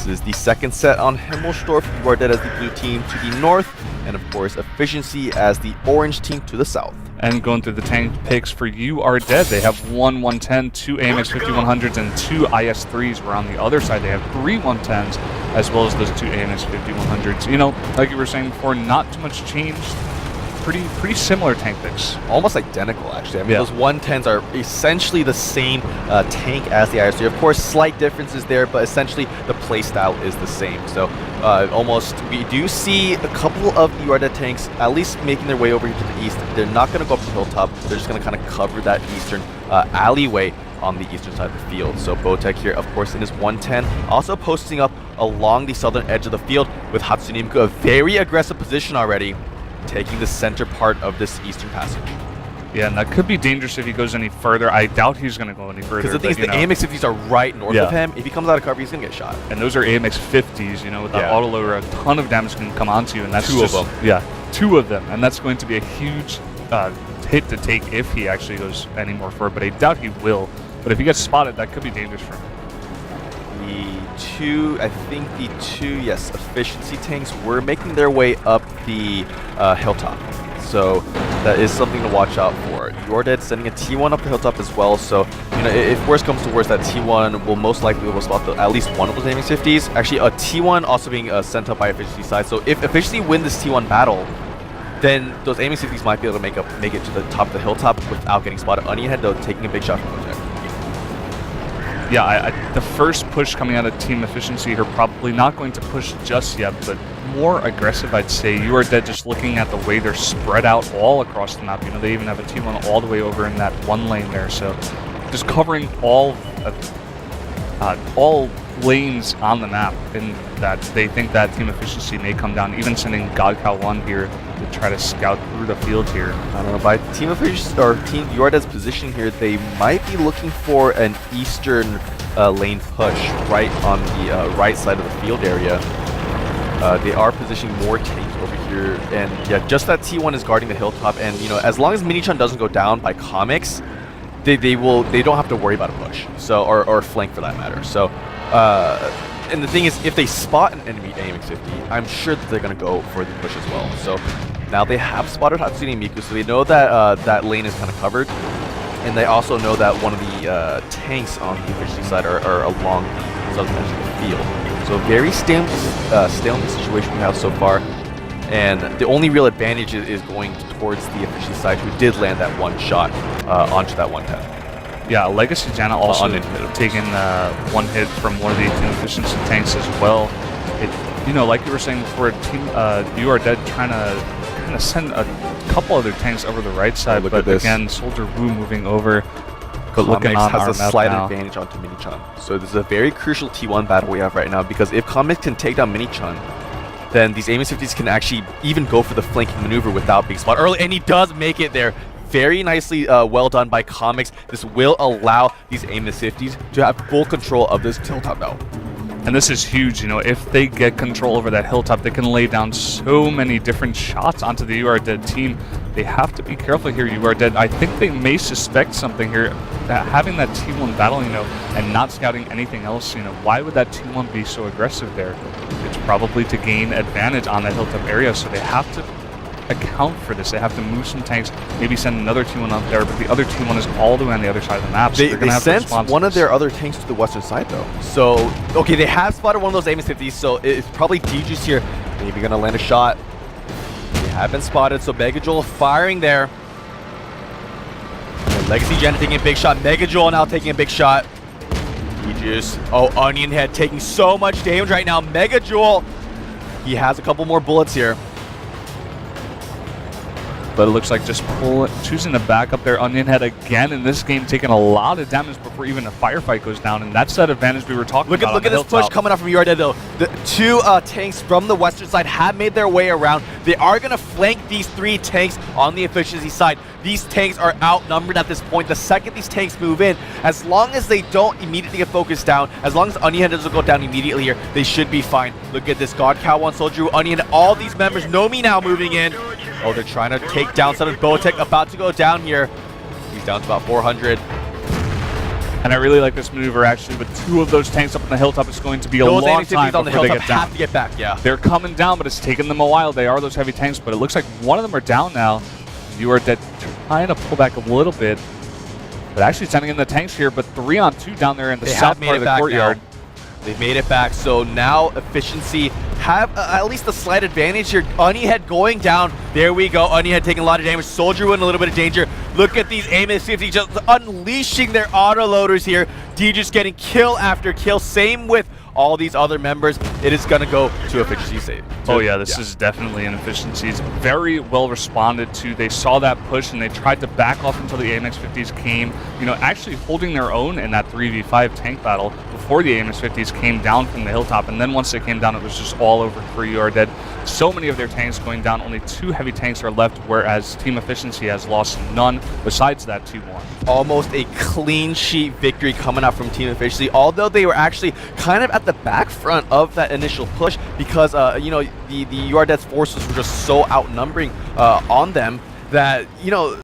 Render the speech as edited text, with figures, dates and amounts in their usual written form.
This is the second set on Himmelsdorf. You are dead as the blue team to the north, and of course Efficiency as the orange team to the south. And going through the tank picks for You Are Dead, they have 1 110, 2 AMX 5100s, and 2 IS3s. Where on the other side, they have 3 110s, as well as those 2 AMX 5100s. You know, like you were saying before, not too much change. Pretty similar tank picks. Almost identical, actually. I mean, those 110s are essentially the same tank as the IS3. Of course, slight differences there, but essentially the playstyle is the same. So almost, we do see a couple of the You Are Dead tanks at least making their way over here to the east. They're not going to go up the hilltop. They're just going to kind of cover that eastern alleyway on the eastern side of the field. So Botek here, of course, in his 110, also posting up along the southern edge of the field with Hatsune Miku, a very aggressive position already, taking the center part of this eastern passage. Yeah, and that could be dangerous if he goes any further. I doubt he's going to go any further. Because the thing is, the AMX 50s are right north of him. If he comes out of cover, he's going to get shot. And those are AMX 50s, you know, with that auto loader, a ton of damage can come onto you, and that's two of them. Yeah, 2 of them, and that's going to be a huge hit to take if he actually goes any more further, but I doubt he will. But if he gets spotted, that could be dangerous for him. I think the two, yes, Efficiency tanks were making their way up the hilltop. So that is something to watch out for. You Are Dead sending a T1 up the hilltop as well. So, you know, if worse comes to worse, that T1 will most likely spot at least one of those AMX 50s. Actually, a T1 also being sent up by Efficiency side. So if Efficiency win this T1 battle, then those AMX 50s might be able to make it to the top of the hilltop without getting spotted. Onion Head, though, taking a big shot from Botek. Yeah, the first push coming out of Team Efficiency are probably not going to push just yet, but more aggressive, I'd say. You Are Dead just looking at the way they're spread out all across the map. You know, they even have a T1 all the way over in that one lane there, so just covering all lanes on the map, and that they think that Team Efficiency may come down, even sending Godcow 1 here to try to scout through the field here. I don't know, by Team Efficiency or Team You Are Dead's position here, they might be looking for an eastern lane push right on the right side of the field area. They are positioning more tanks over here, and yeah, just that T1 is guarding the hilltop, and you know, as long as Mini-chan doesn't go down by comics, they don't have to worry about a push, so or flank for that matter. So and the thing is, if they spot an enemy AMX 50, I'm sure that they're going to go for the push as well. So now they have spotted Hatsune Miku, so they know that that lane is kind of covered, and they also know that one of the tanks on the Efficiency side are along the southern edge of the field. So very stalemate situation we have so far, and the only real advantage is going towards the Efficiency side, who did land that one shot onto that 110. Yeah, Legacy Janna also taking 1 hit from one of the Team Efficiency tanks as well. You know, like you were saying before, You Are Dead trying to kind of send a couple other tanks over the right side, but again, Soldier Wu moving over. But looking on has a slight advantage onto Mini-chan. So this is a very crucial T1 battle we have right now, because if Comics can take down Mini-chan, then these AMX 50s can actually even go for the flanking maneuver without being spotted early, and he does make it there. Very nicely well done by Comics. This will allow these AMX 50s to have full control of this hilltop now. And this is huge, you know, if they get control over that hilltop, they can lay down so many different shots onto the You Are Dead team. They have to be careful here, You Are Dead. I think they may suspect something here. Having that T1 battle, you know, and not scouting anything else, you know, why would that T1 be so aggressive there? It's probably to gain advantage on that hilltop area, so they have to account for this. They have to move some tanks, maybe send another T1 up there, but the other T1 is all the way on the other side of the map. So they sent one of their other tanks to the western side, though. So, okay, they have spotted one of those AMX 50s, so it's probably DJ's here. Maybe going to land a shot. They have been spotted, so Megajoel firing there. And Legacy Janna taking a big shot. Megajoel now taking a big shot. DJ's, oh, Onion Head taking so much damage right now. Megajoel, he has a couple more bullets here. But it looks like just choosing to back up their Onion Head again in this game, taking a lot of damage before even a firefight goes down, and that's that advantage we were talking about. Look at this push coming up from You Are Dead, though. The 2 tanks from the western side have made their way around. They are going to flank these 3 tanks on the Efficiency side. These tanks are outnumbered at this point. The second these tanks move in, as long as they don't immediately get focused down, as long as Onion Head doesn't go down immediately here, they should be fine. Look at this, Godcow 1, Soldier, Onion, all these members know me now moving in. Oh, they're trying to take down Son of Botek, about to go down here. He's down to about 400. And I really like this maneuver, actually, with 2 of those tanks up on the hilltop. It's going to be a Those long AMX-50s time on the before they hilltop get down. have to get back, yeah. They're coming down, but it's taken them a while. They are those heavy tanks, but it looks like one of them are down now. You are dead, trying to pull back a little bit, but actually sending in the tanks here, but 3-on-2 down there in the south part of the courtyard. They've made it back, so now Efficiency have at least a slight advantage here. Honeyhead going down. There we go. Honeyhead taking a lot of damage. Soldier in a little bit of danger. Look at these AMX-50 just unleashing their autoloaders here. D just getting kill after kill. Same with all these other members. It is going to go to Efficiency save. Oh yeah, this is definitely an Efficiency. It's very well responded to. They saw that push and they tried to back off until the AMX-50s came, you know, actually holding their own in that 3v5 tank battle before the AMX-50s came down from the hilltop. And then once they came down, it was just all over for You Are Dead. So many of their tanks going down. Only 2 heavy tanks are left, whereas Team Efficiency has lost none besides that 2-1. Almost a clean sheet victory coming out from Team Efficiency, although they were actually kind of at the back front of that initial push because, you know, the You Are Dead's forces were just so outnumbering on them that, you know,